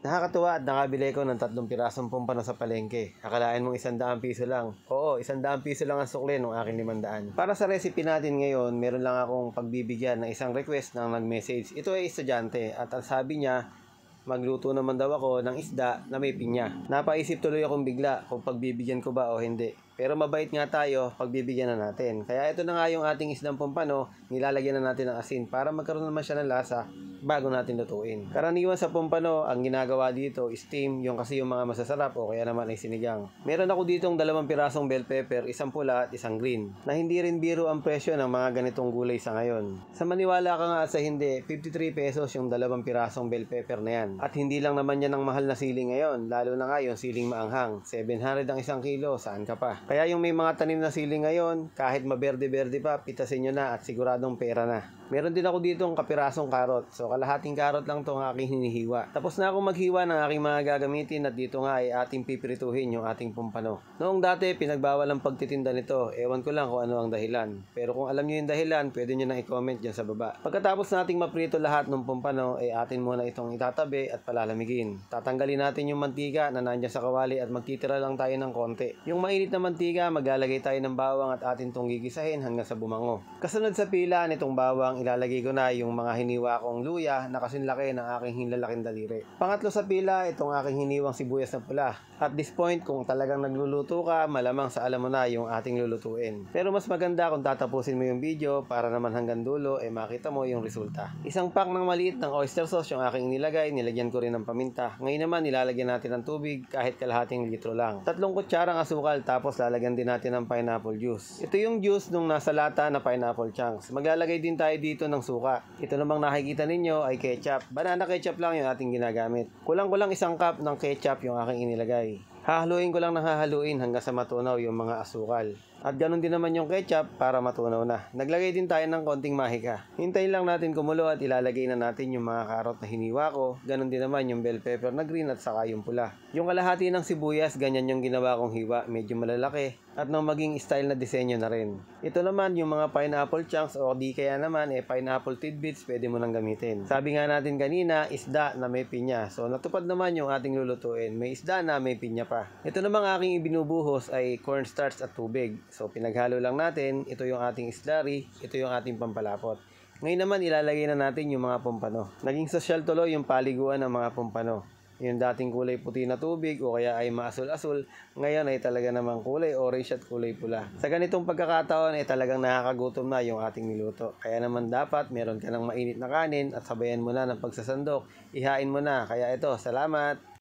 Nakakatuwa at nakabili ko ng 3 pirasong pumpano sa palengke. Akalain mong 100 piso lang. Oo, 100 piso lang ang sukli ng aking 500. Para sa recipe natin ngayon, meron lang akong pagbibigyan ng isang request ng nag-message. Ito ay estudyante at ang sabi niya, magluto naman daw ako ng isda na may pinya. Napaisip tuloy akong bigla kung pagbibigyan ko ba o hindi. Pero mabait nga tayo, pagbibigyan na natin. Kaya ito na nga yung ating isdang pumpano, nilalagyan na natin ng asin para magkaroon naman siya ng lasa bago natin lutuin. Karaniwan sa pumpano, ang ginagawa dito steam, yung kasi yung mga masasarap o kaya naman ay sinigang. Meron ako ditong 2 pirasong bell pepper, isang pula at isang green, na hindi rin biro ang presyo ng mga ganitong gulay sa ngayon. Sa maniwala ka nga at sa hindi, 53 pesos yung 2 pirasong bell pepper na yan. At hindi lang naman yan ang mahal na siling ngayon, lalo na nga yung siling maanghang. 700 ang 1 kilo, saan ka pa? Kaya yung may mga tanim na siling ngayon, kahit maberde-berde pa, pitasin nyo na at siguradong pera na. Meron din ako ditong kapirasong karot. So kalahating karot lang itong aking hinihiwa. Tapos na akong maghiwa ng aking mga gagamitin at dito nga ay ating pipirituhin yung ating pumpano. Noong dati, pinagbawal ang pagtitinda nito. Ewan ko lang kung ano ang dahilan. Pero kung alam nyo yung dahilan, pwede nyo na i-comment dyan sa baba. Pagkatapos nating maprito lahat ng pumpano, ay atin muna itong itatabi at palalamigin. Tatanggalin natin yung mantika na nandyan sa kawali at magtitira lang tayo ng konti. Yung mainit na mantika, maglalagay tayo ng bawang at atin itong gigisahin hanggang sa bumango. Kasunod sa pila nitong bawang, ilalagay ko na yung mga hiniwa kong luya na kasing laki ng aking hinlalaking daliri. Pangatlo sa pila, itong aking hiniwang sibuyas na pula. At this point, kung talagang nagluluto ka, malamang sa alam mo na yung ating lulutuin. Pero mas maganda kung tatapusin mo yung video para naman hanggang dulo makita mo yung resulta. Isang pack ng maliit ng oyster sauce yung aking nilagay, nilagyan ko rin ng paminta. Ngayon naman, nilalagyan natin ng tubig kahit kalahating litro lang. 3 kutsarang asukal, tapos lalagyan din natin ng pineapple juice. Ito yung juice nung nasa lata na pineapple chunks. Maglalagay din tayo dito ng suka. Ito namang nakikita ninyo ay ketchup. Banana ketchup lang yung ating ginagamit. Kulang-kulang 1 cup ng ketchup yung aking inilagay. Hahaluin ko lang ng hahaluin hanggang sa matunaw yung mga asukal. At ganun din naman yung ketchup para matunaw na. Naglagay din tayo ng konting mahika. Hintayin lang natin kumulo at ilalagay na natin yung mga karot na hiniwa ko. Ganun din naman yung bell pepper na green at saka yung pula. Yung kalahati ng sibuyas, ganyan yung ginawa kong hiwa. Medyo malalaki at nang maging style na disenyo na rin. Ito naman yung mga pineapple chunks o di kaya naman pineapple tidbits, pwede mo nang gamitin. Sabi nga natin kanina, isda na may pinya. So natupad naman yung ating lulutuin. May isda na may pinya pa. Ito namang aking ibinubuhos ay cornstarch at tubig. So pinaghalo lang natin, ito yung ating slurry, ito yung ating pampalapot. Ngayon naman ilalagay na natin yung mga pumpano. Naging sosyal tuloy yung paliguan ng mga pumpano. Yung dating kulay puti na tubig o kaya ay maasul-asul, ngayon ay talaga namang kulay orange at kulay pula. Sa ganitong pagkakataon ay talagang nakakagutom na yung ating niluto. Kaya naman dapat meron ka ng mainit na kanin at sabayan mo na ng pagsasandok. Ihain mo na. Kaya ito, salamat!